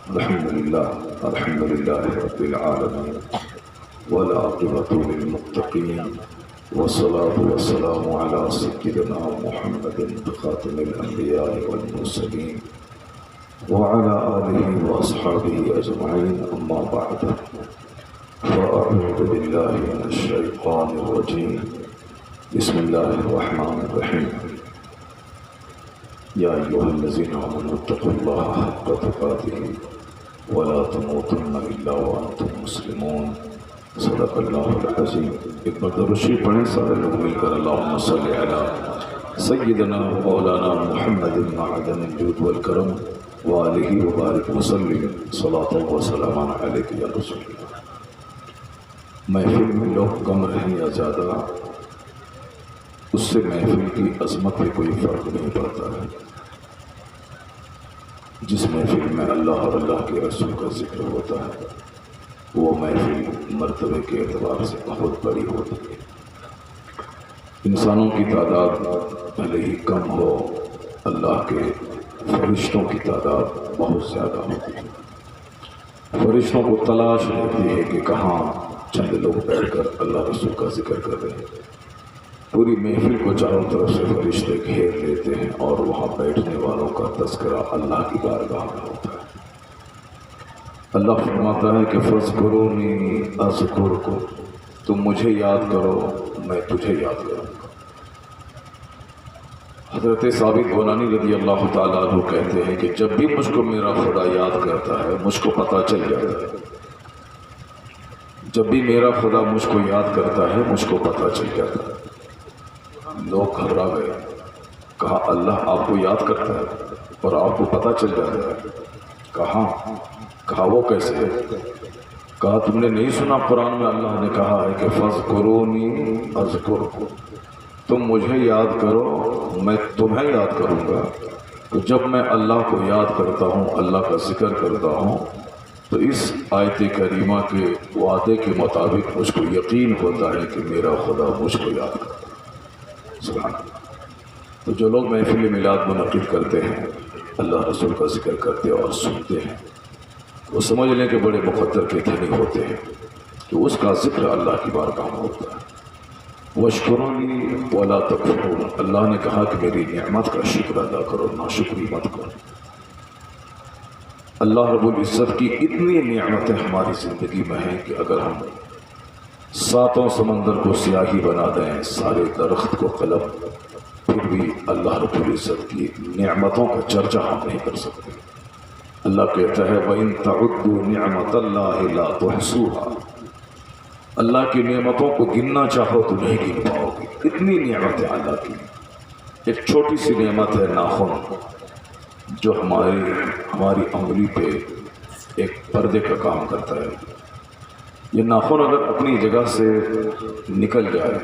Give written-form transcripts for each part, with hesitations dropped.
الحمد لله رب العالمين والعاقبة للمتقين والصلاة والسلام على سيدنا محمد خاتم الأنبياء والمرسلين وعلى آله وأصحابه أجمعين. أما بعد فأعوذ بالله من الشيطان الرجيم. بسم الله الرحمن الرحيم. يا أيها الذين آمنوا اتقوا الله حق تقاته ولا تموتن إلا وأنتم مسلمون. صدق اللہ العظیم. ایک بار درود شریف پڑھیں سارے لوگ مل کر. اللہم صلی علی سیدنا مولانا محمد معدن الجود والکرم وآلہ وبارک وسلم صلاۃ وسلام علیک یا رسول اللہ. محفل میں لوگ کم رہیں یا زیادہ، اس سے محفل کی عظمت پہ کوئی فرق نہیں پڑتا ہے. جس محفل میں اللہ اور اللہ کے رسول کا ذکر ہوتا ہے وہ محفل مرتبے کے اعتبار سے بہت بڑی ہوتی ہے. انسانوں کی تعداد بھلے ہی کم ہو، اللہ کے فرشتوں کی تعداد بہت زیادہ ہوتی ہے. فرشتوں کو تلاش رہتی ہے کہ کہاں چند لوگ بیٹھ کر اللہ رسول کا ذکر کر رہے ہیں. پوری محفل کو چاروں طرف سے فرشتے گھیر لیتے ہیں اور وہاں بیٹھنے والوں کا تذکرہ اللہ کی بارگاہ میں ہوتا ہے. اللہ فرماتا ہے کہ فَاذْكُرُونِي أَذْكُرْكُمْ، تم مجھے یاد کرو میں تجھے یاد کروں گا. حضرت ثابت بنانی رضی اللہ تعالیٰ عنہ کہتے ہیں کہ جب بھی مجھ کو میرا خدا یاد کرتا ہے مجھ کو پتہ چل جاتا ہے. جب بھی میرا خدا مجھ کو یاد کرتا ہے مجھ کو پتہ چل جاتا ہے. لوگ گھبرا گئے، کہا اللہ آپ کو یاد کرتا ہے اور آپ کو پتہ چل جاتا ہے؟ کہا وہ کیسے ہے؟ کہا تم نے نہیں سنا قرآن میں اللہ نے کہا ہے کہ فَاذْكُرُونِي أَذْكُرْكُمْ، تم مجھے یاد کرو میں تمہیں یاد کروں گا. تو جب میں اللہ کو یاد کرتا ہوں، اللہ کا ذکر کرتا ہوں، تو اس آیت کریمہ کے وعدے کے مطابق مجھ کو یقین ہوتا ہے کہ میرا خدا مجھ کو یاد کرتا ہے. سبحان اللہ. تو جو لوگ محفل میلاد منعقد کرتے ہیں، اللہ رسول کا ذکر کرتے اور سنتے ہیں، وہ سمجھ لیں کہ بڑے مقدر کے دھنی ہوتے ہیں کہ اس کا ذکر اللہ کی بارگاہ میں ہوتا ہے. وَاشْكُرُونِي وَلَا تَكْفُرُونِ، اللہ نے کہا کہ میری نعمت کا شکر ادا کرو، ناشکری مت کرو. اللہ رب العزت کی اتنی نعمتیں ہماری زندگی میں ہیں کہ اگر ہم ساتوں سمندر کو سیاہی بنا دیں، سارے درخت کو قلم، پھر بھی اللہ رب العزت کی نعمتوں کا چرچا ہم نہیں کر سکتے. اللہ کہتا ہے وَإِن تَعُدُّوا نِعْمَةَ اللَّهِ لَا تُحْصُوهَا، اللہ کی نعمتوں کو گننا چاہو تو نہیں گن پاؤ گے. اتنی نعمت ہے اللہ کی. ایک چھوٹی سی نعمت ہے ناخن، جو ہماری انگلی پہ ایک پردے کا کام کرتا ہے. یہ ناخن اگر اپنی جگہ سے نکل جائے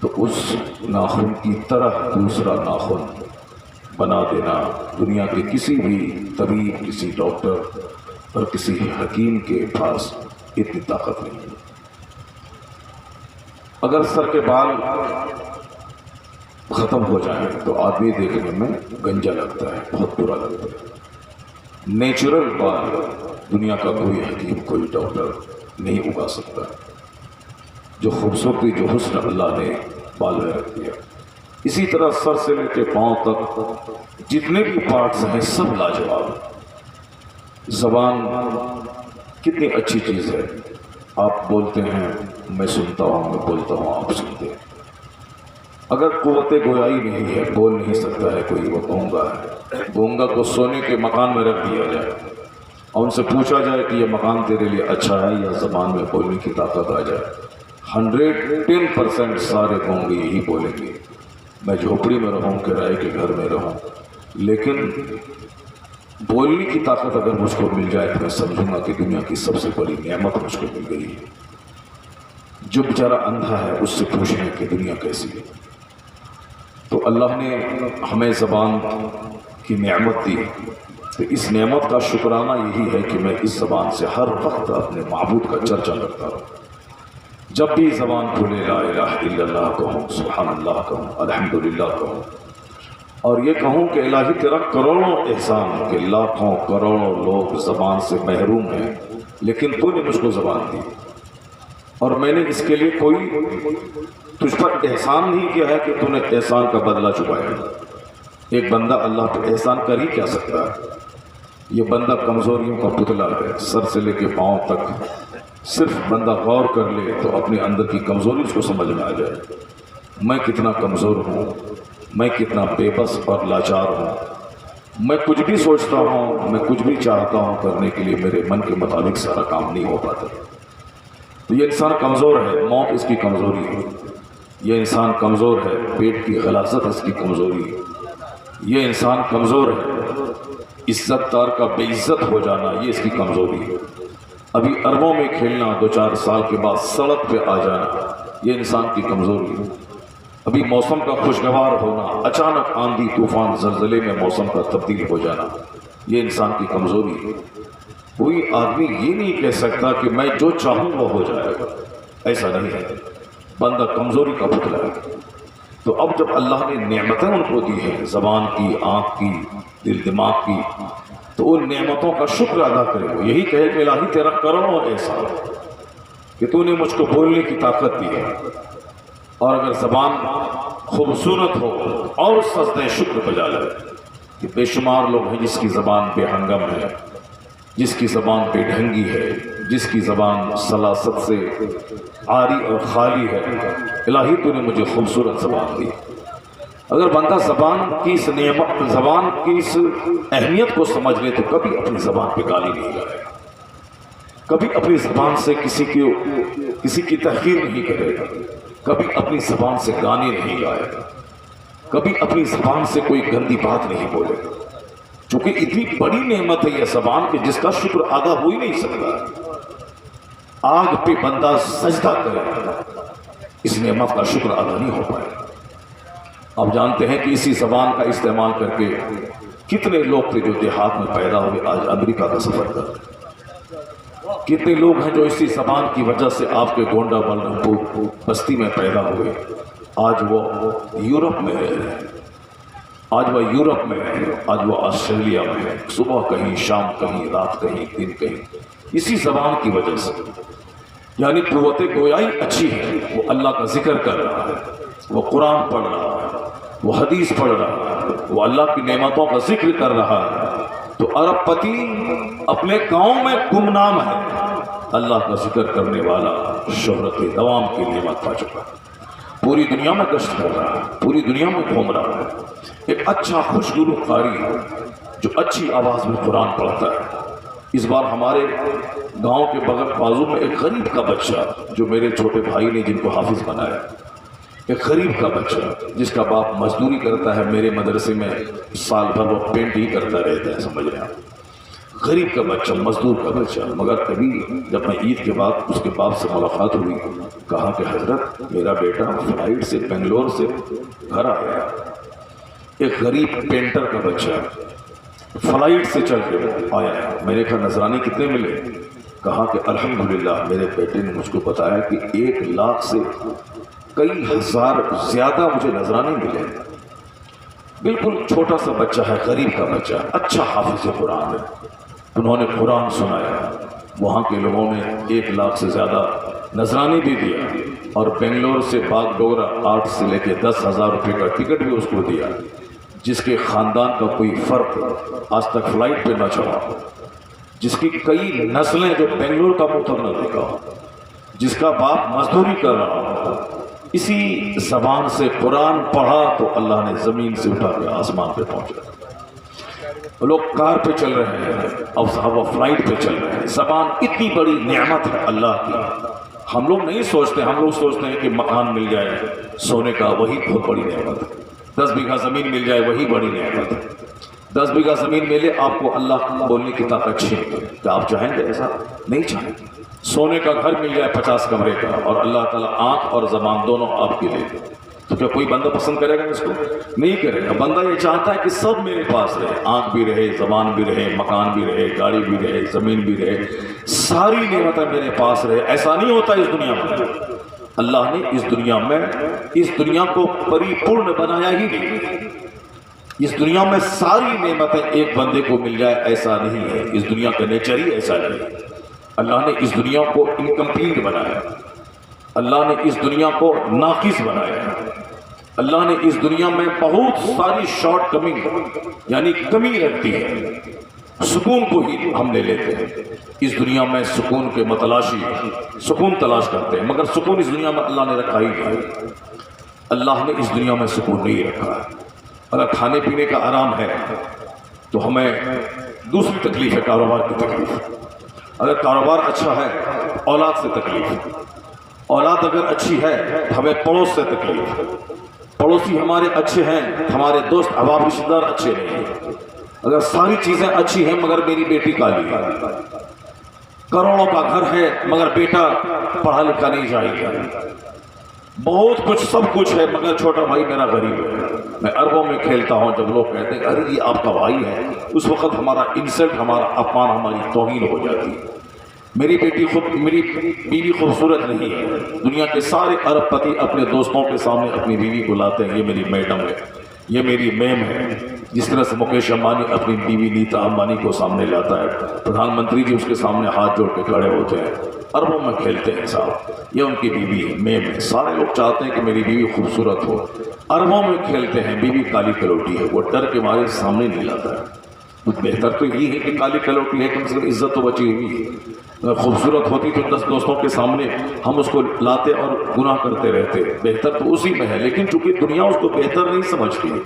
تو اس ناخن کی طرح دوسرا ناخن بنا دینا دنیا کے کسی بھی طبیب، کسی ڈاکٹر اور کسی حکیم کے پاس اتنی طاقت نہیں ہے. اگر سر کے بال ختم ہو جائیں تو آدمی دیکھنے میں گنجا لگتا ہے، بہت برا لگتا ہے. نیچرل بال دنیا کا کوئی حکیم، کوئی ڈاکٹر نہیں اگا سکتا. جو خوبصورتی، جو حسن اللہ نے بال میں رکھ دیا. اسی طرح سر سے لے کے پاؤں تک جتنے بھی پارٹس ہیں سب لاجواب. زبان کتنی اچھی چیز ہے. آپ بولتے ہیں میں سنتا ہوں، میں بولتا ہوں آپ سنتے ہیں. اگر قوت گویائی نہیں ہے، بول نہیں سکتا ہے کوئی، وہ گونگا ہے. گونگا کو سونے کے مکان میں رکھ دیا جائے اور ان سے پوچھا جائے کہ یہ مکان تیرے لیے اچھا ہے یا زبان میں بولنے کی طاقت آ جائے، 110% سارے گونگے یہی بولیں گے میں جھوپڑی میں رہوں، کرائے کے گھر میں رہوں، لیکن بولنے کی طاقت اگر مجھ کو مل جائے تو میں سمجھوں گا کہ دنیا کی سب سے بڑی نعمت مجھ کو مل گئی ہے. جو بیچارہ اندھا ہے اس سے پوچھیں کہ دنیا کیسی ہے. تو اللہ نے ہمیں زبان کی نعمت دی، تو اس نعمت کا شکرانہ یہی ہے کہ میں اس زبان سے ہر وقت اپنے معبود کا چرچا کرتا ہوں. جب بھی زبان کھلے لا الہ الا اللہ کہوں، سبحان اللہ کہوں، الحمدللہ کہوں، اور یہ کہوں کہ الہی تیرا کروڑوں احسان کہ لاکھوں کروڑوں لوگ زبان سے محروم ہیں، لیکن تو نے مجھ کو زبان دی، اور میں نے اس کے لیے کوئی تجھ پر احسان نہیں کیا ہے کہ تو نے احسان کا بدلہ چکایا۔ ایک بندہ اللہ پہ احسان کر ہی کیا سکتا ہے؟ یہ بندہ کمزوریوں کا پتلا ہے، سر سے لے کے پاؤں تک۔ صرف بندہ غور کر لے تو اپنے اندر کی کمزوری اس کو سمجھ میں آ جائے، میں کتنا کمزور ہوں، میں کتنا بے بس اور لاچار ہوں، میں کچھ بھی سوچتا ہوں، میں کچھ بھی چاہتا ہوں کرنے کے لیے میرے من کے مطابق سارا کام نہیں ہو پاتا۔ تو یہ انسان کمزور ہے، موت اس کی کمزوری ہے، یہ انسان کمزور ہے، پیٹ کی غلاظت اس کی کمزوری ہے، یہ انسان کمزور ہے، عزت دار کا بے عزت ہو جانا یہ اس کی کمزوری ہے، ابھی اربوں میں کھیلنا 2-4 سال کے بعد سڑک پہ آ جانا یہ انسان کی کمزوری ہے، ابھی موسم کا خوشگوار ہونا، اچانک آندھی طوفان زلزلے میں موسم کا تبدیل ہو جانا یہ انسان کی کمزوری ہے۔ کوئی آدمی یہ نہیں کہہ سکتا کہ میں جو چاہوں وہ ہو جائے گا، ایسا نہیں ہے، بندہ کمزوری کا پتلا ہے۔ تو اب جب اللہ نے نعمتیں ان کو دی ہیں، زبان کی، آنکھ کی، دل دماغ کی، تو ان نعمتوں کا شکر ادا کرے گا، یہی کہے کہ الہی تیرا کروڑوں احسان کہ تو نے مجھ کو بولنے کی طاقت دی ہے، اور اگر زبان خوبصورت ہو اور سجدہ شکر بجا لے کہ بے شمار لوگ ہیں جس کی زبان بے ہنگم ہے، جس کی زبان بے ڈھنگی ہے، جس کی زبان سلاست سے عاری اور خالی ہے، الہی تو نے مجھے خوبصورت زبان دی۔ اگر بندہ زبان کی اس نعمت، زبان کی اس اہمیت کو سمجھ لے تو کبھی اپنی زبان پہ گالی نہیں لگائے گا، کبھی اپنی زبان سے کسی کی تحقیر نہیں کرے گا، کبھی اپنی زبان سے گانے نہیں گائے گا، کبھی اپنی زبان سے کوئی گندی بات نہیں بولے گا، چونکہ اتنی بڑی نعمت ہے یہ زبان کہ جس کا شکر ادا ہو ہی نہیں سکتا۔ آگ پہ بندہ سجدہ کرے اس نعمت کا شکر ادا نہیں ہو پائے گا۔ آپ جانتے ہیں کہ اسی زبان کا استعمال کر کے کتنے لوگ تھے جو دیہات میں پیدا ہوئے آج امریکہ کا سفر کرتے ہیں، کتنے لوگ ہیں جو اسی زبان کی وجہ سے آپ کے گونڈا بلرامپور بستی میں پیدا ہوئے، آج وہ یورپ میں رہ رہے ہیں، آج وہ یورپ میں ہے، آج وہ آسٹریلیا میں ہے، صبح کہیں، شام کہیں، رات کہیں، دن کہیں، اسی زبان کی وجہ سے۔ یعنی قوت گویائی اچھی ہے، وہ اللہ کا ذکر کر رہا ہے، وہ قرآن پڑھ رہا ہے، وہ حدیث پڑھ رہا ہے، وہ اللہ کی نعمتوں کا ذکر کر رہا ہے، تو ارب پتی اپنے گاؤں میں گمنام ہے، اللہ کا ذکر کرنے والا شہرت دوام کی نعمت پا چکا ہے، پوری دنیا میں گشت کر رہا ہے، پوری دنیا میں گھوم رہا ہے، ایک اچھا خوشگوار قاری ہے جو اچھی آواز میں قرآن پڑھتا ہے۔ اس بار ہمارے گاؤں کے بغل بازو میں ایک غریب کا بچہ جو میرے چھوٹے بھائی نے جن کو حافظ بنایا، ایک غریب کا بچہ جس کا باپ مزدوری کرتا ہے، میرے مدرسے میں سال بھر وہ پینٹ ہی کرتا رہتا ہے، سمجھ رہے ہیں، غریب کا بچہ، مزدور کا بچہ، مگر کبھی جب میں عید کے بعد اس کے باپ سے ملاقات ہوئی، کہا کہ حضرت میرا بیٹا فلائٹ سے بنگلور سے گھر آیا، ایک غریب پینٹر کا بچہ فلائٹ سے چل کے آیا ہے، میں نے کہا نذرانے کتنے ملے؟ کہا کہ الحمدللہ میرے بیٹے نے مجھ کو بتایا کہ 1 لاکھ سے کئی ہزار زیادہ مجھے نذرانے ملے۔ بالکل چھوٹا سا بچہ ہے، غریب کا بچہ، اچھا حافظ قرآن ہے، انہوں نے قرآن سنایا، وہاں کے لوگوں نے 1 لاکھ سے زیادہ نذرانے بھی دیا، اور بنگلور سے باغ ڈوگرا 8 سے لے کے 10,000 روپے کا ٹکٹ بھی اس کو دیا، جس کے خاندان کا کوئی فرق آج تک فلائٹ پہ نہ چڑھا، جس کی کئی نسلیں جو بنگلور کا منہ نہ دیکھا، جس کا باپ مزدوری کر رہا ہو، اسی زبان سے قرآن پڑھا تو اللہ نے زمین سے اٹھا کے آسمان پہ پہنچا۔ لوگ کار پہ چل رہے ہیں، اب صاحب وہ فلائٹ پہ چل رہے ہیں۔ زبان اتنی بڑی نعمت ہے اللہ کی، ہم لوگ نہیں سوچتے، ہم لوگ سوچتے ہیں کہ مکان مل جائے سونے کا، وہی بہت بڑی نعمت ہے، 10 بیگھہ زمین مل جائے وہی بڑی نعمت ہے، 10 بیگھہ زمین ملے آپ کو اللہ بولنے کی طاقت چھین لے، کیا آپ چاہیں گے؟ ایسا نہیں چاہیں گے۔ سونے کا گھر مل جائے 50 کمرے کا، اور اللہ تعالیٰ آنکھ اور زبان دونوں آپ کی لے دے، تو کیا کوئی بندہ پسند کرے گا اس کو؟ نہیں کرے گا۔ بندہ یہ چاہتا ہے کہ سب میرے پاس رہے، آنکھ بھی رہے، زبان بھی رہے، مکان بھی رہے، گاڑی بھی رہے، زمین بھی رہے، ساری نعمتیں میرے پاس رہے۔ ایسا نہیں ہوتا اس دنیا میں، اللہ نے اس دنیا کو پری پورن بنایا ہی نہیں۔ اس دنیا میں ساری نعمتیں ایک بندے کو مل جائے ایسا نہیں ہے، اس دنیا کا نیچر ہی ایسا نہیں ہے۔ اللہ نے اس دنیا کو انکمپلیٹ بنایا، اللہ نے اس دنیا کو ناقص بنایا، اللہ نے اس دنیا میں بہت ساری شارٹ کمنگ یعنی کمی رکھتی ہے۔ سکون کو ہی ہم لے لیتے ہیں، اس دنیا میں سکون کے متلاشی سکون تلاش کرتے ہیں، مگر سکون اس دنیا میں اللہ نے رکھا ہی نہیں۔ اللہ نے اس دنیا میں سکون نہیں رکھا ہے۔ اگر کھانے پینے کا آرام ہے تو ہمیں دوسری تکلیف ہے، کاروبار کی تکلیف۔ اگر کاروبار اچھا ہے اولاد سے تکلیف، اولاد اگر اچھی ہے ہمیں پڑوس سے تکلیف، پڑوسی ہمارے اچھے ہیں ہمارے دوست احباب رشتہ دار اچھے نہیں ہیں۔ اگر ساری چیزیں اچھی ہیں مگر میری بیٹی کالی ہے، کروڑوں کا گھر ہے مگر بیٹا پڑھا لکھا نہیں جائے، بہت کچھ سب کچھ ہے مگر چھوٹا بھائی میرا غریب ہے۔ میں اربوں میں کھیلتا ہوں جب لوگ کہتے ہیں ارے یہ آپ کا بھائی ہے، اس وقت ہمارا انسلٹ، ہمارا اپمان، ہماری توہین ہو جاتی ہے۔ میری بیوی خوبصورت نہیں ہے، دنیا کے سارے ارب پتی اپنے دوستوں کے سامنے اپنی بیوی کو لاتے ہیں، یہ میری میڈم ہے، یہ میری میم ہے۔ جس طرح سے مکیش امبانی اپنی بیوی نیتا امبانی کو سامنے لاتا ہے، پردھان منتری جی اس کے سامنے ہاتھ جوڑ کے کھڑے ہوتے ہیں، اربوں میں کھیلتے ہیں صاحب، یہ ان کی بیوی ہے، میم ہے۔ سارے لوگ چاہتے ہیں کہ میری بیوی خوبصورت ہو، اربوں میں کھیلتے ہیں، بیوی کالی کلوٹی ہے، وہ ڈر کے مارے سامنے نہیں لاتا ہے۔ بہتر تو یہی ہے کہ کالی کلوٹی ہے، کم سے کم عزت تو بچی ہوئی ہے۔ اگر خوبصورت ہوتی تو 10 دوستوں کے سامنے ہم اس کو لاتے اور گناہ کرتے رہتے، بہتر تو اسی میں ہے۔ لیکن چونکہ دنیا اس کو بہتر نہیں سمجھتی ہے،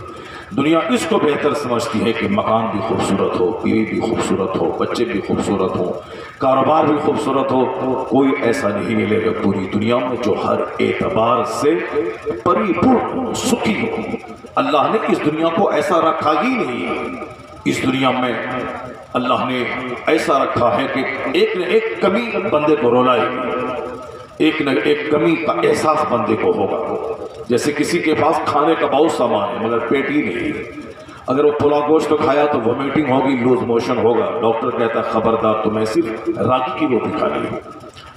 دنیا اس کو بہتر سمجھتی ہے کہ مکان بھی خوبصورت ہو، بیوی بھی خوبصورت ہو، بچے بھی خوبصورت ہوں، کاروبار بھی خوبصورت ہو۔ کوئی ایسا نہیں ملے گا پوری دنیا میں جو ہر اعتبار سے پری پورن سکھی ہو۔ اللہ نے اس دنیا کو ایسا رکھا ہی نہیں۔ اس دنیا میں اللہ نے ایسا رکھا ہے کہ ایک نہ ایک کمی بندے کو رولائے گی، ایک نہ ایک کمی کا احساس بندے کو ہوگا۔ جیسے کسی کے پاس کھانے کا بہت سامان ہے مگر پیٹ ہی نہیں ہے، اگر وہ پلاؤ گوشت کھایا تو وومیٹنگ ہوگی، لوز موشن ہوگا، ڈاکٹر کہتا ہے خبردار تمہیں صرف راگی کی روٹی کھانی ہے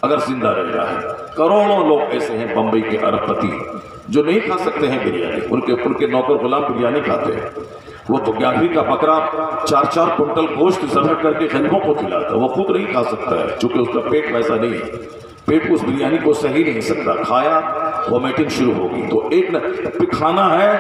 اگر زندہ رہ رہا ہے۔ کروڑوں لوگ ایسے ہیں بمبئی کے ارب پتی جو نہیں کھا سکتے ہیں بریانی، ان کے نوکر غلام بریانی کھاتے ہیں۔ وہ تو 11ویں کا بکرا 4 کنٹل گوشت ذبح کر کے غریبوں کو کھلاتا ہے، وہ خود نہیں کھا سکتا ہے چونکہ اس کا پیٹ ویسا نہیں ہے، پیٹ اس بریانی کو سہی نہیں سکتا، کھایا وومیٹنگ شروع ہوگی۔ تو ایک کھانا ہے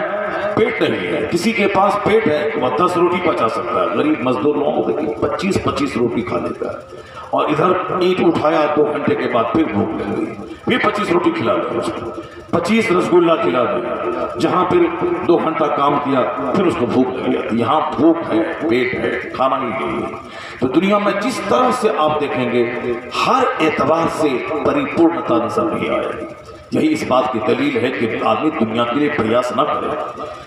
پیٹ نہیں ہے، کسی کے پاس پیٹ ہے وہ 10 روٹی پچا سکتا ہے، غریب مزدور لوگوں کو دیکھیں 25 روٹی کھا لیتا ہے، اور ادھر اینٹ اٹھایا 2 گھنٹے کے بعد پھر بھوک لگ گئی، پھر 25 روٹی کھلا دیا اس کو، 25 رسگلہ کھلا دیا، جہاں پھر 2 گھنٹہ کام کیا پھر اس کو بھوک لگ گیا۔ یہاں بھوک ہے، پیٹ ہے، کھانا ہی نہیں ہے۔ تو دنیا میں جس طرح سے آپ دیکھیں گے ہر اعتبار سے پری پورنتا نظر نہیں آئے گی۔ یہی اس بات کی دلیل ہے کہ آدمی دنیا کے لیے پریاس نہ کرے،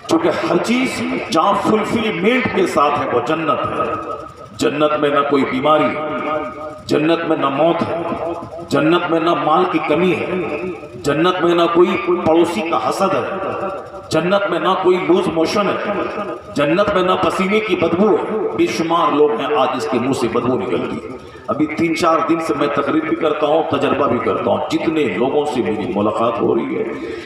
کیونکہ ہر چیز جہاں فلفلمنٹ کے ساتھ ہے وہ جنت ہے۔ جنت میں نہ کوئی بیماری، جنت میں نہ موت ہے، جنت میں نہ مال کی کمی ہے، جنت میں نہ کوئی پڑوسی کا حسد ہے، جنت میں نہ کوئی لوز موشن ہے، جنت میں نہ پسینے کی بدبو ہے۔ بے شمار لوگ ہیں آج اس کے منہ سے بدبو نکلتی ہے۔ ابھی 3-4 دن سے میں تقریر بھی کرتا ہوں، تجربہ بھی کرتا ہوں، جتنے لوگوں سے میری ملاقات ہو رہی ہے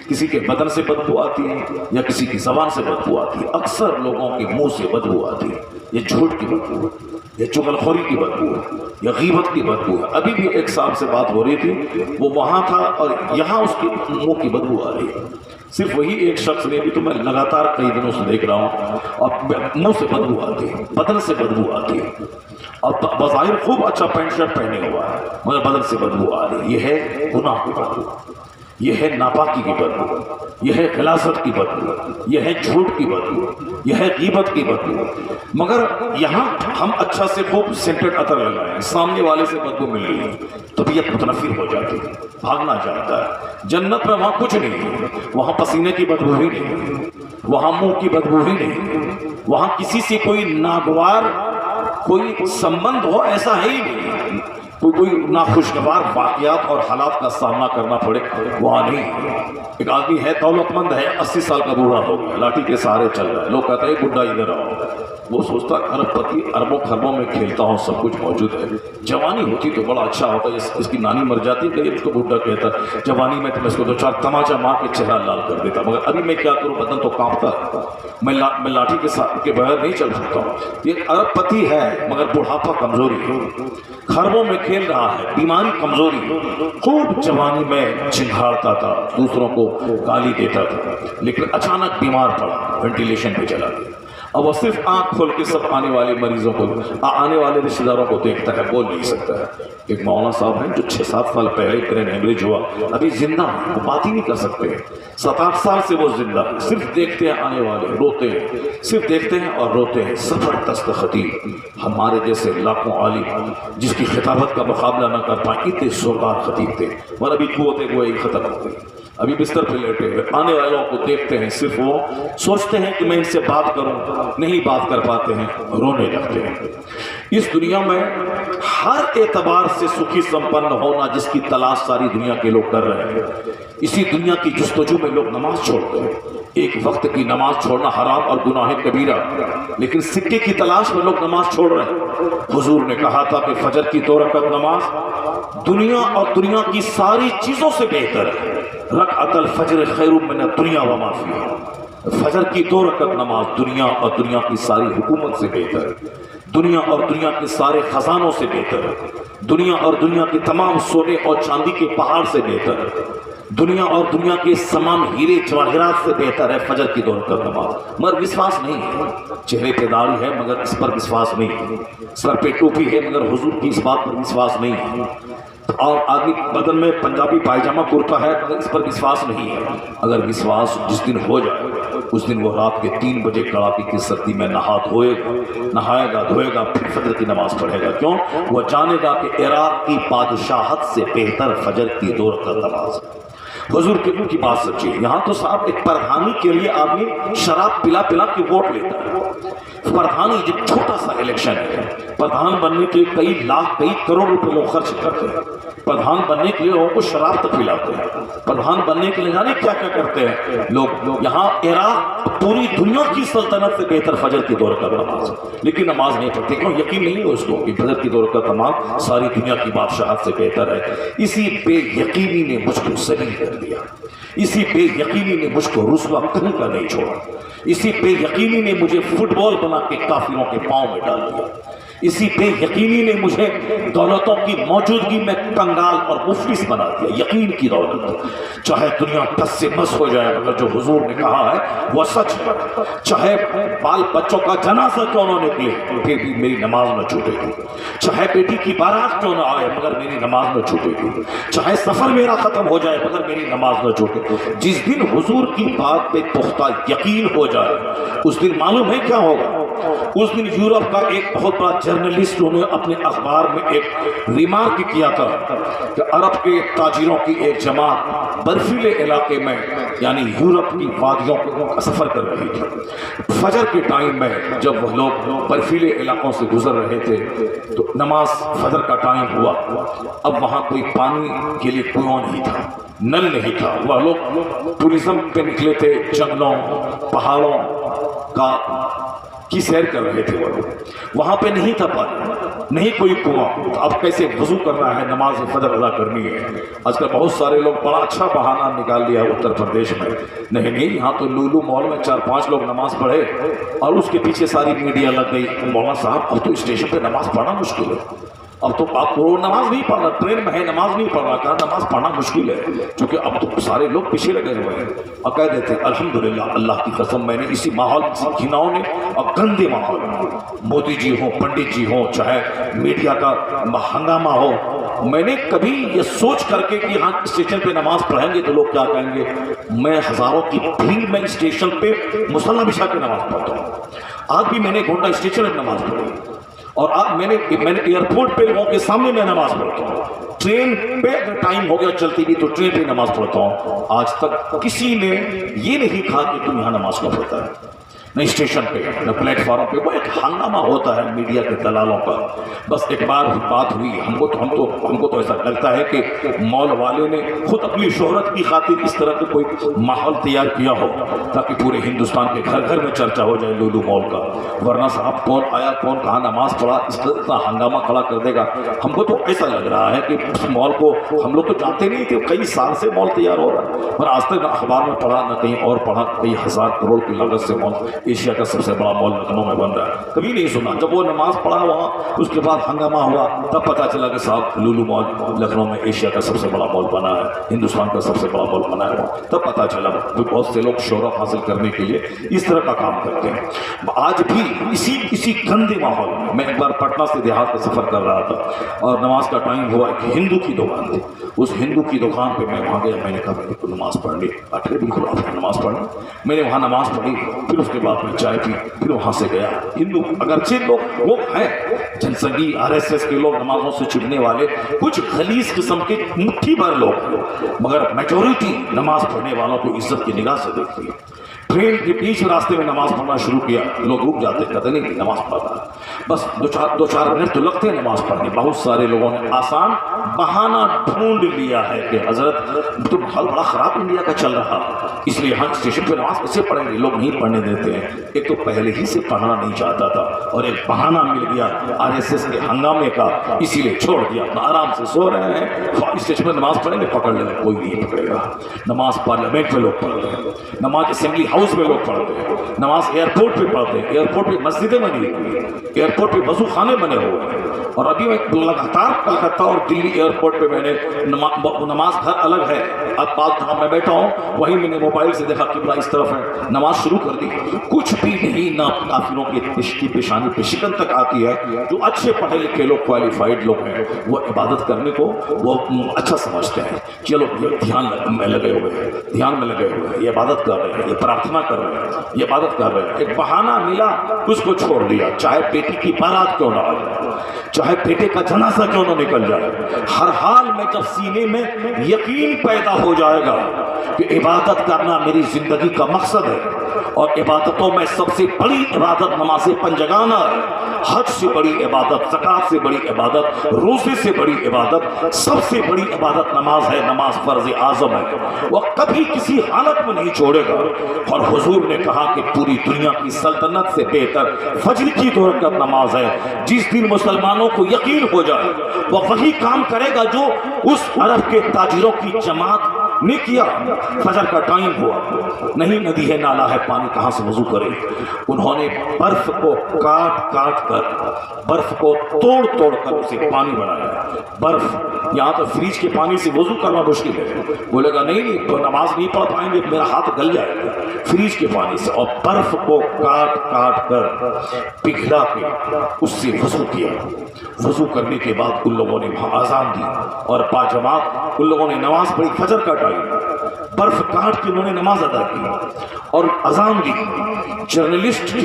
کسی کے بدن سے بدبو آتی ہے یا کسی کی زبان سے بدبو آتی ہے، اکثر لوگوں کے منہ سے بدبو آتی ہے۔ یہ جھوٹ کی بدبو ہے، یہ چغلخوری کی بدبو ہے، یہ غیبت کی بدبو ہے۔ ابھی بھی ایک صاحب سے بات ہو رہی تھی، وہ وہاں تھا اور یہاں اس کے منہ کی بدبو آ رہی ہے۔ صرف وہی ایک شخص نے بھی، تو میں لگاتار کئی دنوں سے دیکھ رہا ہوں، اور منہ سے بدبو آتی ہے، بدن سے بدبو آتی ہے، اور بظاہر خوب اچھا پینٹ شرٹ پہنے ہوا ہے مگر بدن سے بدبو آ رہی ہے۔ یہ ہے گناہ کی بدبو، یہ ہے ناپاکی کی بدبو، یہ ہے غلاظت کی بدبو، یہ ہے جھوٹ کی بدبو، یہ ہے غیبت کی بدبو۔ مگر یہاں ہم اچھا سے خوب سینٹڈ عطر لگائے ہیں، سامنے والے سے بدبو مل رہی ہے، طبیعت متنفر ہو جاتی ہے، بھاگنا چاہتا ہے۔ جنت میں وہاں کچھ نہیں ہے، وہاں پسینے کی بدبو ہی نہیں، وہاں منہ کی بدبو ہی نہیں، وہاں کسی سے کوئی ناگوار کوئی سمبند ہو ایسا ہے ہی نہیں، کوئی ناخوشگوار واقعات اور حالات کا سامنا کرنا پڑے وہاں نہیں۔ ایک آدمی ہے دولت مند ہے، 80 سال کا بوڑھا ہو گیا، لاٹھی کے سہارے چل رہا ہے، لوگ کہتے ہیں بڈھا ادھر آؤ، وہ سوچتا ارب پتی اربوں خربوں میں کھیلتا ہوں، سب کچھ موجود ہے، جوانی ہوتی تو بڑا اچھا ہوتا، اس کی نانی مر جاتی کہ اس کو بڈھا کہتا جوانی میں تو میں اس کو دو چار تماچا مار کے چہرہ لال کر دیتا، مگر ابھی میں کیا کروں، بدن تو کانپتا ہے، میں لاٹھی کے بغیر نہیں چل سکتا ہوں۔ یہ ارب پتی ہے مگر بڑھاپا کمزوری ہے، خربوں میں کھیل رہا ہے، بیماری کمزوری، خوب جوانی میں چنگھاڑتا تھا، دوسروں کو گالی دیتا تھا، لیکن اچانک بیمار پڑا، وینٹیلیشن پہ چلا گیا۔ اب وہ صرف آنکھ کھول کے سب آنے والے مریضوں کو، آنے والے رشتہ داروں کو دیکھتا ہے، بول نہیں سکتا ہے۔ ایک مولانا صاحب ہیں جو 6-7 سال پہلے برین ہیمریج ہوا، ابھی زندہ ہیں، وہ بات ہی نہیں کر سکتے، 7-8 سال سے وہ زندہ ہیں، صرف دیکھتے ہیں آنے والے، روتے ہیں، صرف دیکھتے ہیں اور روتے ہیں۔ زبردست خطیب، ہمارے جیسے لاکھوں عالم جس کی خطابت کا مقابلہ نہ کر پائیں، اتنے زوردار خطیب تھے، اور ابھی قوت گوئی ختم ہو گئی، ابھی بستر پہ لیٹے ہوئے، آنے والوں کو دیکھتے ہیں، صرف وہ سوچتے ہیں کہ میں ان سے بات کروں، نہیں بات کر پاتے ہیں، رونے لگتے ہیں۔ اس دنیا میں ہر اعتبار سے سکھی سمپن ہونا جس کی تلاش ساری دنیا کے لوگ کر رہے ہیں، اسی دنیا کی جستجو میں لوگ نماز چھوڑتے ہیں۔ ایک وقت کی نماز چھوڑنا حرام اور گناہ کبیرہ، لیکن سکے کی تلاش میں لوگ نماز چھوڑ رہے ہیں۔ حضور نے کہا تھا کہ فجر کی 2 رکعت نماز دنیا اور دنیا کی ساری چیزوں سے بہتر ہے، رکعت الفجر خیر من الدنیا وما فیہا، فجر کی 2 رکعت نماز دنیا اور دنیا کی ساری حکومت سے بہتر ہے، دنیا اور دنیا کے سارے خزانوں سے بہتر ہے، دنیا اور دنیا کے تمام سونے اور چاندی کے پہاڑ سے بہتر ہے، دنیا اور دنیا کے تمام ہیرے جواہرات سے بہتر ہے فجر کی 2 رکعت نماز۔ مگر وشواس نہیں ہے، چہرے پہ داڑھی ہے مگر اس پر وشواس نہیں ہے، سر پہ ٹوپی ہے مگر حضور کی اس بات پر وشواس نہیں ہے، اور آدمی بدن میں پنجابی پائجامہ کرتا ہے مگر اس پر وشواس نہیں ہے۔ اگر وشواس جس دن ہو جائے اس دن وہ رات کے 3 بجے کڑاکے کی سردی میں نہائے گا دھوئے گا، پھر فجر کی نماز پڑھے گا، کیوں؟ وہ جانے گا کہ عراق کی بادشاہت سے بہتر فجر کی 2 رکعت نماز۔ حضور کے منہ کی بات سچی ہے۔ یہاں تو صاحب ایک پردھانی کے لیے آدمی شراب پلا پلا کے ووٹ لیتا ہے، پردھانی جب چھوٹا سا الیکشن ہے، پردھان بننے کے لیے کئی لاکھ کئی کروڑ روپے لوگ خرچ کرتے ہیں، پردھان بننے کے لیے لوگوں کو شراب تک پلاتے ہیں، پردھان بننے کے لیے جانے کیا کیا کرتے ہیں لوگ۔ یہاں عراق پوری دنیا کی سلطنت سے بہتر فجر کی 2 رکعت نماز، لیکن نماز نہیں پڑھتے، کیوں؟ یقین نہیں ہے اس کو کہ فجر کی 2 رکعت نماز ساری دنیا کی بادشاہت سے بہتر ہے۔ اسی بے یقینی نے مجھ کو ذلیل کر دیا، اسی بے یقینی نے مجھ کو رسوا کہیں کا نہیں چھوڑا، اسی بے یقینی نے مجھے فٹ بال بنا کے کافروں کے پاؤں میں ڈال دیا، اسی بے یقینی نے مجھے دولتوں کی موجودگی میں کنگال اور مفلس بنا دیا۔ یقین کی دولت، چاہے دنیا ٹس سے مس ہو جائے مگر جو حضور نے کہا ہے وہ سچ ہے، چاہے بال بچوں کا جنازہ کیوں نہ نکلے پھر بھی میری نماز نہ چھوٹے گی، چاہے بیٹی کی بارات کیوں نہ آئے مگر میری نماز نہ چھوٹے گی، چاہے سفر میرا ختم ہو جائے مگر میری نماز نہ چھوٹے گی۔ جس دن حضور کی بات پہ پختہ یقین ہو جائے اس دن معلوم ہے کیا ہوگا؟ اس دن یورپ کا ایک بہت بڑا جرنلسٹ نے اپنے اخبار میں ایک ریمارک کیا تھا کہ عرب کے تاجروں کی ایک جماعت برفیلے علاقے میں یعنی یورپ کی وادیوں کا سفر کر رہی تھی۔ فجر کے ٹائم میں جب وہ لوگ برفیلے علاقوں سے گزر رہے تھے تو نماز فجر کا ٹائم ہوا، اب وہاں کوئی پانی کے لیے کنواں نہیں تھا، نل نہیں تھا، وہ لوگ ٹورزم پہ نکلے تھے، جنگلوں پہاڑوں کی سیر کر رہے تھے، وہ وہاں پہ نہیں تھا پانی، نہیں کوئی کنواں، اب کیسے وضو کرنا ہے، نماز فجر ادا کرنی ہے۔ آج کل بہت سارے لوگ بڑا اچھا بہانہ نکال لیا اتر پردیش میں، نہیں یہاں تو لولو مال میں 4-5 لوگ نماز پڑھے اور اس کے پیچھے ساری میڈیا لگ گئی، مولانا صاحب اب تو اسٹیشن پہ نماز پڑھنا مشکل ہے، اب تو آپ کو نماز نہیں پڑھ رہا، ٹرین میں ہے نماز نہیں پڑھ رہا، کہا نماز پڑھنا مشکل ہے کیونکہ اب تو سارے لوگ پیچھے لگے ہوئے ہیں۔ اور کہہ دیتے الحمدللہ اللہ کی قسم میں نے اسی ماحول گھناؤ نے اور گندے ماحول میں، مودی جی ہوں، پنڈت جی ہوں، چاہے میڈیا کا ہنگامہ ہو، میں نے کبھی یہ سوچ کر کے کہ ہاں اسٹیشن پہ نماز پڑھیں گے تو لوگ کیا کہیں گے، میں ہزاروں کی بھیڑ میں اسٹیشن پہ مصلی بچھا کے نماز پڑھتا ہوں۔ آج بھی میں نے گھنٹہ اسٹیشن میں نماز پڑھی اور آج میں نے ایئرپورٹ پہ لوگوں کے سامنے میں نماز پڑھتا ہوں، ٹرین پہ اگر ٹائم ہو گیا چلتی بھی تو ٹرین پہ نماز پڑھتا ہوں۔ آج تک کسی نے یہ نہیں کہا کہ تم یہاں نماز کیوں پڑھتا ہے، نہ اسٹیشن پہ نہ پلیٹ فارم پہ، وہ ایک ہنگامہ ہوتا ہے میڈیا کے دلالوں کا۔ بس ایک بار بات ہوئی، ہم کو تو ایسا لگتا ہے کہ مال والے نے خود اپنی شہرت کی خاطر اس طرح کا کوئی ماحول تیار کیا ہو تاکہ پورے ہندوستان کے گھر گھر میں چرچا ہو جائے لولو مال کا، ورنہ صاحب کون آیا کون کہاں نماز پڑھا اس طرح اتنا ہنگامہ کھڑا کر دے گا۔ ہم کو تو ایسا لگ رہا ہے کہ اس مال کو ہم لوگ تو جانتے نہیں کہ کئی سال سے مال تیار ہو رہا ہے، اور آج تک نہ اخبار میں پڑھا نہ کہیں اور پڑھا کئی ہزار کروڑ کی لاگت سے مال، ایشیا کا سب سے بڑا مال لکھنؤ میں بن رہا ہے، کبھی نہیں سنا۔ جب وہ نماز پڑھا وہاں اس کے بعد ہنگامہ ہوا تب پتہ چلا کہ صاحب لولو مال لکھنؤ میں ایشیا کا سب سے بڑا مال بنا ہے، ہندوستان کا سب سے بڑا مال بنا ہے، تب پتہ چلا۔ بہت سے لوگ شہرت حاصل کرنے کے لیے اس طرح کا کام کرتے ہیں۔ آج بھی اسی گندے ماحول میں ایک بار پٹنہ سے دیہات کا سفر کر رہا تھا اور نماز کا ٹائم ہوا، ایک ہندو کی دکان تھی، اس ہندو کی دکان پہ میں وہاں گیا، میں نے کہا میں نے کو نماز پڑھ لی، اٹھے بالکل آپ نے نماز پڑھ لی، میں نے وہاں نماز پڑھی، پھر اس کے بعد میں چائے پی، پھر وہاں سے گیا۔ ہندو اگرچہ لوگ وہ ہیں جن سنگی RSS کے لوگ نمازوں سے چبھنے والے، کچھ غلیظ قسم کے مٹھی بھر لوگ، مگر میجورٹی نماز پڑھنے والوں کو عزت کی نگاہ سے دیکھتی ہے۔ ٹرین کے بیچ راستے میں نماز پڑھنا شروع کیا، لوگ رک جاتے، کہتے نہیں نماز پڑھتا ہے، بس دو چار منٹ تو لگتے ہیں نماز پڑھنے۔ بہت سارے لوگوں نے آسان بہانہ ڈھونڈ لیا ہے کہ حضرت تو حال بڑا خراب انڈیا کا چل رہا، اس لیے ہر اسٹیشن پہ نماز کیسے پڑھیں گے، لوگ نہیں پڑھنے دیتے ہیں۔ ایک تو پہلے ہی سے پڑھنا نہیں چاہتا تھا اور ایک بہانہ مل گیا RSS کے ہنگامے کا، اسی لیے چھوڑ دیا، اپنا آرام سے سو رہے ہیں۔ اسٹیشن پہ نماز پڑھیں گے، پکڑ لیں گے، کوئی نہیں پکڑے گا۔ نماز پارلیمنٹ میں لوگ پڑھتے ہیں، نماز اسمبلی ہاؤس میں لوگ پڑھتے ہیں، نماز ایئرپورٹ پہ پڑھتے ہیں، ایئرپورٹ پہ مسجدیں بنی ہوئی ہیں، ایئرپورٹ پہ وضو خانے بنے ہوئے ہیں۔ اور ابھی میں لگاتار کلکتہ اور دلی ایئرپورٹ پہ میں نے نماز گھر الگ ہے، اب بات جہاں میں بیٹھا ہوں وہیں میں نے موبائل سے دیکھا قبلہ اس طرف ہے، نماز شروع کر دی، کچھ بھی نہیں، نہ کافروں کی پیشانی پہ شکن تک آتی ہے۔ جو اچھے پڑھے لکھے لوگ، کوالیفائڈ لوگ ہیں، وہ عبادت کرنے کو وہ اچھا سمجھتے ہیں، چلو دھیان میں لگے ہوئے ہیں، دھیان میں لگے ہوئے ہیں، یہ عبادت کر رہے ہیں، یہ پرارتھنا کر رہے ہیں، یہ عبادت کر رہے ہیں۔ ایک بہانہ ملا، اس کو چھوڑ دیا، چاہے بیٹی کی بارات کیوں نہ آ جائے، چاہے بیٹے کا جنازہ کیوں نہ نکل جائے، ہر حال میں جب سینے میں یقین پیدا ہو جائے گا کہ عبادت کرنا میری زندگی کا مقصد ہے، اور عبادتوں میں سب سے بڑی عبادت نماز پنجگانہ ہے، حج سے بڑی عبادت، زکوٰۃ سے بڑی عبادت، روزے سے بڑی عبادت، سب سے بڑی عبادت نماز ہے، نماز فرض اعظم ہے، وہ کبھی کسی حالت میں نہیں چھوڑے گا۔ اور حضور نے کہا کہ پوری دنیا کی سلطنت سے بہتر فجر کی 2 رکعت نماز ہے۔ جس دن مسلمانوں کو یقین ہو جائے وہ وہی کام کرے گا جو اس عرب کے تاجروں کی جماعت نے کیا۔ فجر کا ٹائم ہوا، نہیں ندی ہے نالا ہے، پانی کہاں سے وضو کرے؟ انہوں نے برف کو کاٹ کاٹ کر، برف کو توڑ توڑ کر اسے پانی بنایا۔ برف یہاں تو فریج کے پانی سے وضو کرنا مشکل ہے، بولے گا نہیں تو نماز نہیں پڑھ پائیں گے، میرا ہاتھ گل جائے گا فریج کے پانی سے۔ اور برف کو کاٹ کاٹ کر پگھلا کے اس سے وضو کیا۔ وضو کرنے کے بعد ان لوگوں نے وہاں اذان دی اور باجماعت ان لوگوں نے نماز پڑھی۔ فجر کا ٹائم، برف کاٹ کے انہوں نے نماز ادا کی اور اذان دی۔ جرنلسٹ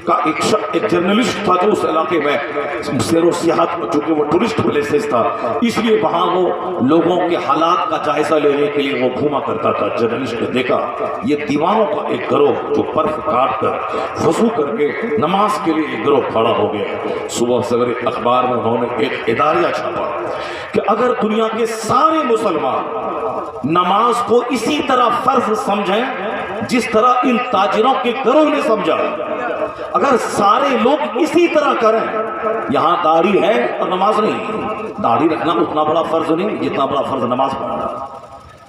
کا ایک جرنلسٹ تھا جو اس علاقے میں سیر و سیاحت، چونکہ وہ ٹورسٹ پلیسز تھا، اس لیے وہاں وہ لوگوں کے حالات کا جائزہ لینے کے لیے وہ گھوما کرتا تھا۔ جرنلسٹ نے دیکھا یہ دیوانوں کا ایک گروہ جو برف کاٹ کر وضو کر کے نماز کے لیے ایک گروہ کھڑا ہو گیا۔ صبح سویرے اخبار میں انہوں نے ایک اداریہ چھاپا کہ اگر دنیا کے سارے مسلمان نماز کو اسی طرح فرض سمجھیں جس طرح ان تاجروں کے گروہ نے سمجھا، اگر سارے لوگ اسی طرح کریں، یہاں داڑھی ہے اور نماز نہیں، داڑھی رکھنا اتنا بڑا فرض نہیں جتنا بڑا فرض نماز پڑھنا۔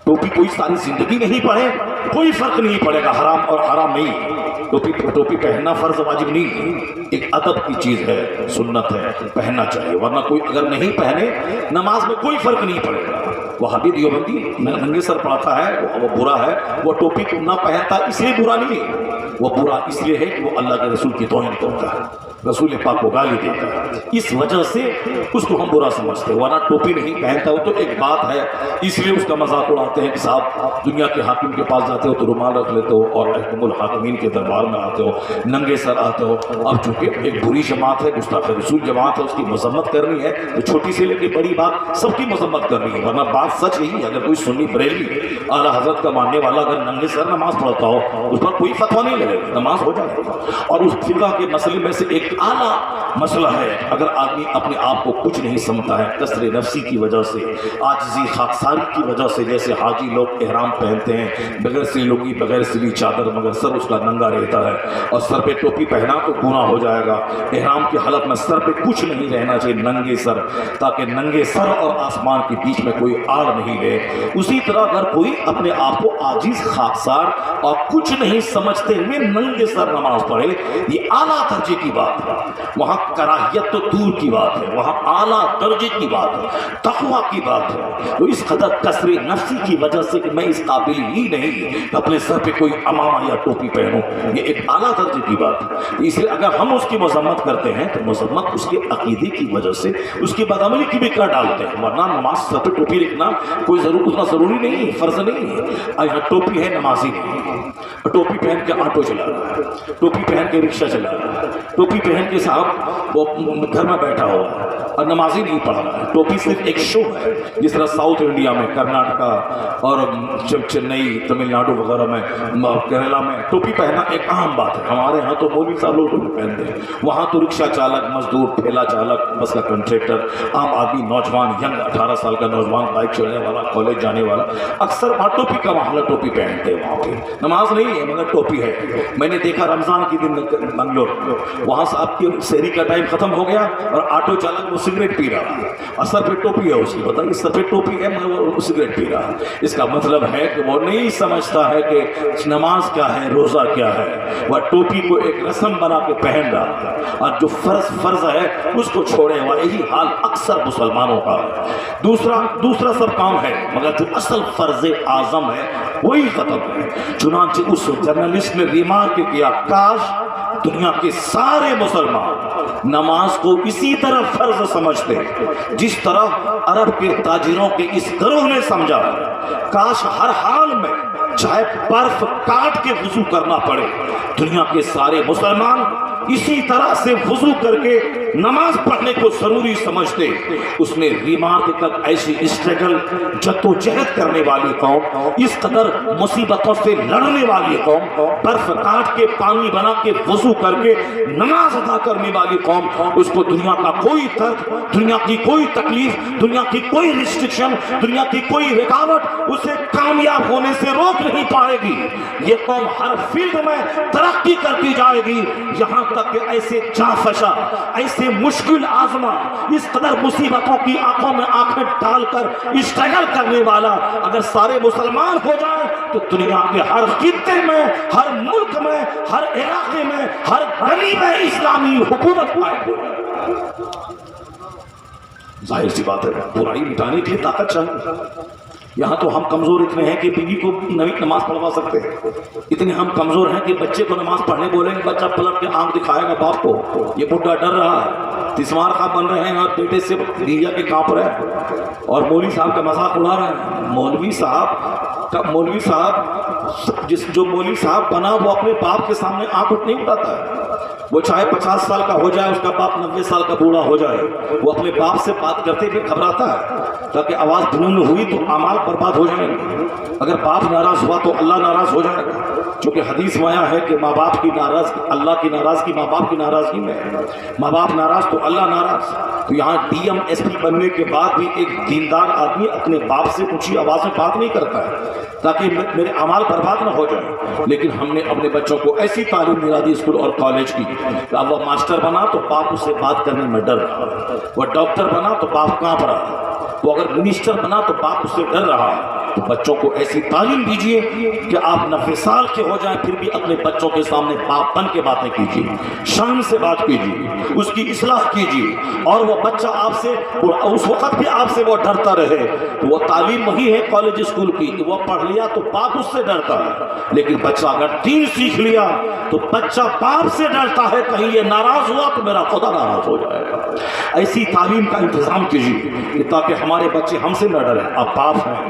ٹوپی کوئی ساری زندگی نہیں پڑھے کوئی فرق نہیں پڑے گا، حرام اور حرام نہیں۔ ٹوپی پہننا فرض واجب نہیں، ایک ادب کی چیز ہے، سنت ہے، پہننا چاہیے، ورنہ کوئی اگر نہیں پہنے نماز میں کوئی فرق نہیں پڑے گا۔ وہابی دیوبندی ننگے سر پڑھتا ہے وہ برا ہے، وہ ٹوپی کو نہ پہنتا اس لیے برا نہیں ہے، وہ برا اس لیے ہے کہ وہ اللہ کے رسول کی توہین کرتا ہے، رسول پاک کو گالی دیتا ہے، اس وجہ سے اس کو ہم برا سمجھتے ہیں۔ ورنہ ٹوپی نہیں پہنتا وہ تو ایک بات ہے، اس لیے اس کا مذاق اڑاتے ہیں کہ صاحب دنیا کے حاکم کے پاس جاتے ہو تو رومال رکھ لیتے ہو اور حکم الحاکمین کے دربار میں آتے ہو ننگے سر آتے ہو۔ اب چونکہ ایک بری جماعت ہے، گستاخ رسول جماعت ہے، اس کی مذمت کرنی ہے تو چھوٹی سے لے کے بڑی بات سب کی مذمت کرنی ہے، ورنہ بات سچ یہی ہے۔ اگر کوئی سنی بریلوی اعلیٰ حضرت کا ماننے والا اگر ننگے سر نماز پڑھتا ہو اس پر کوئی فتویٰ نہیں لگے چلے گا, نماز ہو جائے گا. اور اس فقہ کے مسئلے میں سے ایک اعلیٰ مسئلہ ہے, اگر آدمی اپنے آپ کو کچھ نہیں سمجھتا ہے, کثر نفسی کی وجہ سے, عاجزی خاکساری کی وجہ سے, جیسے حاجی لوگ احرام پہنتے ہیں بغیر سی لوگی بغیر سلی چادر, مگر سر اس کا ننگا رہتا ہے, اور سر پہ ٹوپی پہنا تو گناہ ہو جائے گا. احرام کی حالت میں سر پہ کچھ نہیں رہنا چاہیے, ننگے سر, تاکہ ننگے سر اور آسمان کے بیچ میں کوئی آڑ نہیں رہے. اسی طرح اگر کوئی اپنے آپ کو عاجز خاکسار اور کچھ نہیں سمجھتے ہوئے ننگے سر نماز پڑھے, یہ اعلیٰ درجے کی بات ہے. وہاں کراہیت تو دور کی بات ہے, وہاں اعلیٰ درجے کی بات ہے, تقویٰ کی بات ہے. تو اس قدر کثر نفسی کی وجہ سے کہ میں اس قابل ہی نہیں اپنے سر پہ کوئی امامہ یا ٹوپی پہنوں, یہ ایک اعلیٰ درجے کی بات ہے. اس لیے اگر ہم اس کی مذمت کرتے ہیں تو مذمت اس کے عقیدے کی وجہ سے, اس کی بدعملی کی بھی کر ڈالتے ہیں. ورنہ نماز سر پہ ٹوپی رکھنا کوئی اتنا ضروری نہیں ہے, فرض نہیں ہے. یہاں ٹوپی ہے, نمازی نہیں. ٹوپی پہن کے آٹو چلا رہا ہے, ٹوپی پہن کے رکشہ چلا رہا ہے, ٹوپی پہن کے صاحب وہ گھر میں بیٹھا ہوا ہے اور نمازی نہیں پڑھ رہا ہے. ٹوپی صرف ایک شو ہے, جس طرح ساؤتھ انڈیا میں, کرناٹکا اور چنئی, تمل ناڈو وغیرہ میں, کیرلا میں ٹوپی پہننا ایک اہم بات ہے. ہمارے ہاں تو مولوی صاحب لوگ ٹوپی پہنتے ہیں, وہاں تو رکشہ چالک, مزدور, ٹھیلا چالک, بس کا کنٹریکٹر, عام آدمی, نوجوان, ینگ 18 سال کا نوجوان, بائک چلانے والا, کالج جانے والا, اکثر وہاں ٹوپی کا معاملہ, ٹوپی پہنتے ہیں. وہاں پہ نماز نہیں ہے مگر ٹوپی ہے. میں نے دیکھا رمضان کی دن بنگلور, وہاں سے آپ کی سحری کا ٹائم ختم ہو گیا اور آٹو چالک وہ سگریٹ پی رہا ہے اور سر پہ ٹوپی ہے اس کی. بتائیے, سر پہ ٹوپی ہے مگر وہ سگریٹ پی رہا ہے. اس کا مطلب ہے کہ وہ نہیں سمجھتا ہے کہ نماز کیا ہے, روزہ کیا ہے. وہ ٹوپی کو ایک رسم بنا کے پہن رہا ہے, اور جو فرض ہے اس کو چھوڑے ہوا. یہی حال اکثر مسلمانوں کا ہے. دوسرا سب کام ہے, مگر جو اصل فرض اعظم ہے وہی ختم ہے. چنانچہ اس جرنلسٹ نے ریمارک کیا, کاش دنیا کے سارے مسلمان نماز کو اسی طرح فرض سمجھتے جس طرح عرب کے تاجروں کے اس گروہ نے سمجھا. کاش ہر حال میں چاہے برف کاٹ کے وضو کرنا پڑے, دنیا کے سارے مسلمان اسی طرح سے وضو کر کے نماز پڑھنے کو ضروری سمجھتے. اس نے ریمارک کر ایسی اسٹرگل, جدوجہد کرنے والی قوم, اس قدر مصیبتوں سے لڑنے والی قوم, برف کاٹ کے پانی بنا کے وضو کر کے نماز ادا کرنے والی قوم, اس کو دنیا کا کوئی درد, دنیا کی کوئی تکلیف, دنیا کی کوئی ریسٹرکشن, دنیا کی کوئی رکاوٹ اسے کامیاب ہونے سے روک نہیں پائے گی. یہ قوم ہر فیلڈ میں ترقی کرتی جائے گی, یہاں تک کہ ایسے جانفشا, ایسے مشکل آزما, اس قدر مصیبتوں کی آنکھوں میں آنکھیں ڈال کر اسٹرگل کرنے والا اگر سارے مسلمان ہو جائیں تو دنیا کے ہر خطے میں, ہر ملک میں, ہر علاقے میں, ہر گلی میں اسلامی حکومت قائم ہو جائے. ظاہر سی بات ہے, برائی مٹانے کے لیے طاقت چاہیے. یہاں تو ہم کمزور اتنے ہیں کہ بیوی کو نماز پڑھوا سکتے ہیں, اتنے ہم کمزور ہیں کہ بچے کو نماز پڑھنے بولیں گے, بچہ پلٹ کے آنکھ دکھائے گا باپ کو. یہ بڈھا ڈر رہا ہے, تسمار خواب بن رہے ہیں اور بیٹے سے دیجا کے کانپ رہے ہیں, اور مولوی صاحب کا مذاق اڑا رہے ہیں. مولوی صاحب جو مولوی صاحب بنا وہ اپنے باپ کے سامنے آنکھ نہیں اٹھاتا ہے. وہ چاہے 50 سال کا ہو جائے, اس کا باپ 90 سال کا بوڑھا ہو جائے, وہ اپنے باپ سے بات کرتے ہوئے گھبراتا ہے تاکہ آواز بلند ہوئی تو اعمال برباد ہو جائیں گے. اگر باپ ناراض ہوا تو اللہ ناراض ہو جائے گا, چونکہ حدیث میں آیا ہے کہ ماں باپ کی ناراض, اللہ کی ناراضگی ماں باپ کی ناراضگی میں, ماں باپ ناراض تو اللہ ناراض. تو یہاں ڈی ایم ایس پی بننے کے بعد بھی ایک دیندار آدمی اپنے باپ سے اونچی آواز میں بات نہیں کرتا ہے تاکہ میرے اعمال برباد نہ ہو جائے. لیکن ہم نے اپنے بچوں کو ایسی تعلیم دلا دی اسکول اور کالج کی, اب وہ ماسٹر بنا تو باپ اس سے بات کرنے میں ڈر رہا, وہ ڈاکٹر بنا تو باپ کانپ رہا, وہ اگر منسٹر بنا تو باپ اس سے ڈر رہا. تو بچوں کو ایسی تعلیم دیجیے کہ آپ 90 سال کے ہو جائیں پھر بھی اپنے بچوں کے سامنے باپ بن کے باتیں کیجیے, شان سے بات کیجیے, اس کی اصلاح کیجیے, اور وہ بچہ آپ سے اس وقت بھی آپ سے وہ ڈرتا رہے. وہ تعلیم وہی ہے کالج اسکول کی کہ وہ پڑھ لیا تو باپ اس سے ڈرتا ہے, لیکن بچہ اگر دین سیکھ لیا تو بچہ باپ سے ڈرتا ہے کہیں یہ ناراض ہوا تو میرا خدا ناراض ہو جائے گا. ایسی تعلیم کا انتظام کیجیے کہ تاکہ ہمارے بچے ہم سے نہ ڈریں. آپ باپ ہیں,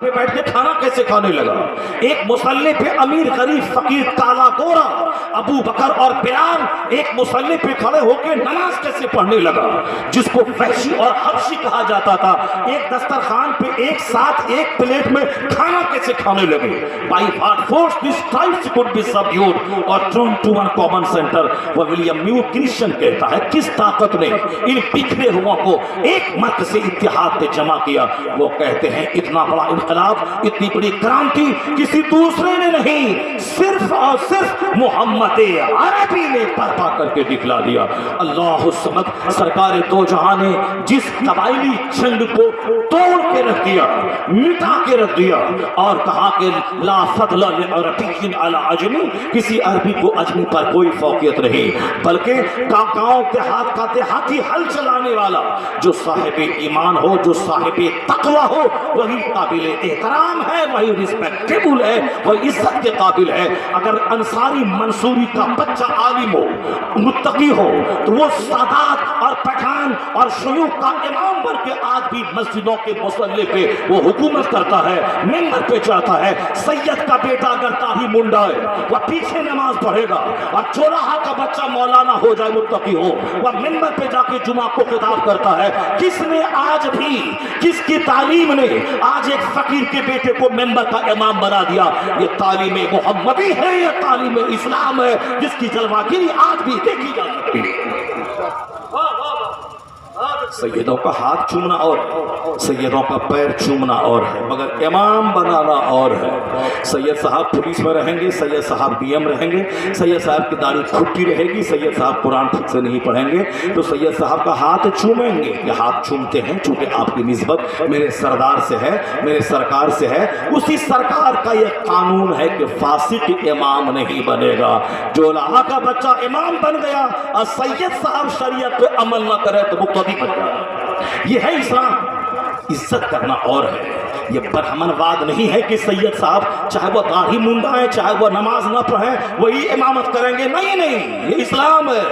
پہ بیٹھ کے کھانا کیسے کھانے لگا؟ ایک مصلی پہ امیر غریب فقیر کالا گورا ابو بکر اور بلال ایک مصلی پہ کھڑے ہو کے نماز کیسے پڑھنے لگا؟ جس کو وحشی اور حبشی کہا جاتا تھا، ایک دسترخوان پہ ایک ساتھ ایک پلیٹ میں کھانا کیسے کھانے لگے؟ By what force these tribes could be subdued or thrown to one common center. وہ ولیم نیو کرسچن کہتا ہے کس طاقت نے ان بکھرے ہوا کو ایک مرکز سے اتحاد پہ جمع کیا؟ وہ کہتے ہیں اتنا بڑا انقلاب، اتنی بڑی کرانتی کسی دوسرے نے نہیں، صرف اور صرف محمد عربی نے برپا کر کے دکھلا دیا۔ اللہ الصمد سرکار دو جہاں نے جس قبائلی جنگ کو توڑ کے رکھ دیا، مٹا کے رکھ دیا اور کہا کہ لا فضل لعربی علی عجمی، کسی عربی کو اجمی پر کوئی فوقیت نہیں، بلکہ گاؤں دیہات کا دیہاتی حل چلانے والا جو صاحب ایمان ہو، جو صاحب تقوی ہو، وہی قابل احترام ہے، وہی ریسپیکٹیبل ہے، وہی عزت کے قابل ہے۔ اگر انصاری منصوری کا بچہ عالم ہو، متقی ہو، تو وہ سادات اور پٹھان اور شیوخ کا امام بن کے آج بھی مسجدوں کے مصلی پہ وہ حکومت کرتا ہے، ممبر پہ چڑھتا ہے۔ سید کا بیٹا اگر داڑھی منڈا ہے وہ پیچھے نماز پڑھے گا، اور چوراہا کا بچہ مولانا ہو جائے، متقی ہو، وہ ممبر پہ جا کے جمعہ کو خطاب کرتا ہے۔ کس نے آج بھی، کس کی تعلیم نے آج ایک فقیر کے بیٹے کو ممبر کا امام بنا دیا؟ یہ تعلیم محمدی ہے، یہ تعلیم اسلام ہے، جس کی جلوہ گیری آج بھی دیکھی جا سکتی ہے۔ سیدوں کا ہاتھ چومنا اور ہے، سیدوں کا پیر چومنا اور ہے، مگر امام بنانا اور ہے۔ سید صاحب پولیس میں رہیں گے، سید صاحب ڈی ایم رہیں گے، سید صاحب کی داڑھی کھٹی رہے گی، سید صاحب قرآن ٹھیک سے نہیں پڑھیں گے تو سید صاحب کا ہاتھ چومیں گے۔ یہ ہاتھ چومتے ہیں چونکہ آپ کی نسبت میرے سردار سے ہے، میرے سرکار سے ہے۔ اسی سرکار کا یہ قانون ہے کہ فاسق امام نہیں بنے گا۔ جو لاہا کا بچہ امام بن گیا اور سید صاحب شریعت پہ عمل نہ کرے تو مقتدی بن گیا۔ یہ ہے اسلام۔ عزت کرنا اور ہے، یہ برہمن واد نہیں ہے کہ سید صاحب چاہے وہ داڑھی منڈا ہے، چاہے وہ نماز نہ پڑھیں، وہی امامت کریں گے۔ نہیں نہیں، یہ اسلام ہے،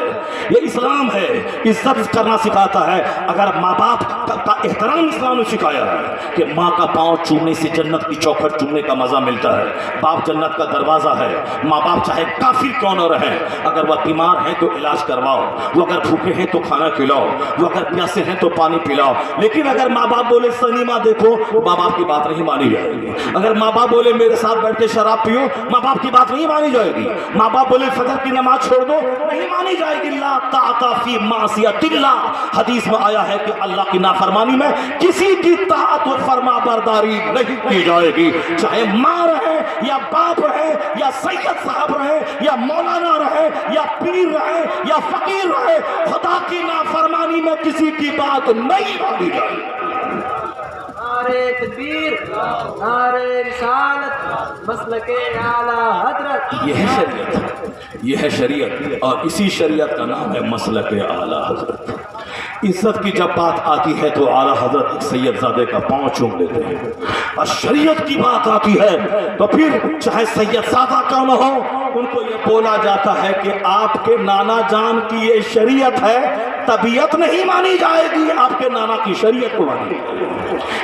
یہ اسلام ہے۔ عزت کرنا سکھاتا ہے۔ اگر ماں باپ کا احترام اسلام نے سکھایا ہے کہ ماں کا پاؤں چومنے سے جنت کی چوکھٹ چومنے کا مزہ ملتا ہے۔ باپ جنت کا دروازہ ہے۔ ماں باپ چاہے کافر کیوں نہ رہیں، اگر وہ بیمار ہیں تو علاج کرواؤ، وہ اگر بھوکے ہیں تو کھانا کھلاؤ، وہ اگر پیاسے ہیں تو پانی پلاؤ۔ لیکن اگر ماں باپ بولے سنیما دیکھو، ماں باپ کی بات نہیں مانی جائے گی۔ اگر ماں باپ بولے میرے ساتھ بیٹھ کے شراب پیو، ماں باپ کی بات نہیں مانی جائے گی۔ ماں باپ بولے فجر کی نماز چھوڑ دو، نہیں مانی جائے گی۔ لا طاعت فی معصیت اللہ، حدیث میں آیا ہے کہ اللہ کی نافرمانی میں کسی کی طاعت اور فرما برداری نہیں کی جائے گی، چاہے ماں رہے یا باپ رہے یا سید صاحب رہے یا مولانا رہے یا پیر رہے یا فقیر رہے، خدا کی نافرمانی میں کسی کی بات نہیں مانی جائے گی۔ نعرے تکبیر، نعرے رسالت، مسلک اعلی حضرت۔ یہ ہے شریعت، یہ ہے شریعت، اور اسی شریعت کا نام ہے مسلک اعلی حضرت۔ عزت کی جب بات آتی ہے تو اعلی حضرت ایک سید زادے کا پاؤں چوم لیتے ہیں، اور شریعت کی بات آتی ہے تو پھر چاہے سید زادہ کیوں نہ ہو، ان کو یہ بولا جاتا ہے کہ آپ کے نانا جان کی یہ شریعت ہے، طبیعت نہیں مانی جائے گی، آپ کے نانا کی شریعت کو مانی جائے گی۔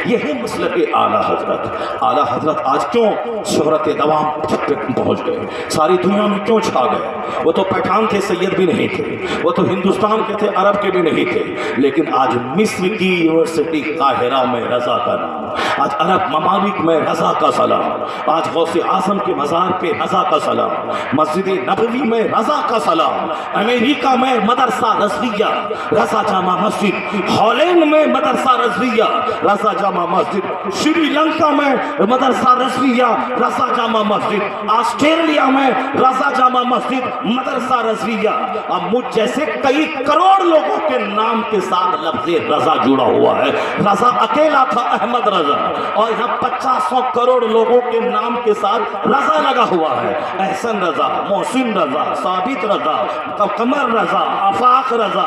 یہ ہے مسلک اعلی حضرت۔ اعلی حضرت آج کیوں شہرت دوام تک پہنچ گئے، ساری دنیا میں کیوں چھا گئے؟ وہ تو پٹھان تھے، سید بھی نہیں تھے، وہ تو ہندوستان کے تھے، عرب کے بھی نہیں تھے، لیکن آج مصر کی یونیورسٹی قاہرہ میں رضا کا نام، آج عرب ممالک میں رضا کا سلام، آج غوث اعظم کے مزار پہ رضا کا سلام، مسجد نبوی میں رضا کا سلام، امریکہ میں مدرسہ رضویہ رضا جامع مسجد، ہالینڈ میں مدرسہ رضویہ رضا جامع مسجد، شری لنکا میں مدرسہ رضویہ رضا جامع مسجد، آسٹریلیا میں رضا جامع مسجد مدرسہ رضویہ۔ اب مجھ جیسے کئی کروڑ لوگوں کے نام کے ساتھ لفظ رضا جڑا ہوا ہے۔ رضا اکیلا تھا احمد رضا، اور یہاں 500 کروڑ لوگوں کے نام کے ساتھ رضا لگا ہوا ہے۔ احسن رضا، محسن رضا، ثابت رضا، قمر رضا، آفاق رضا،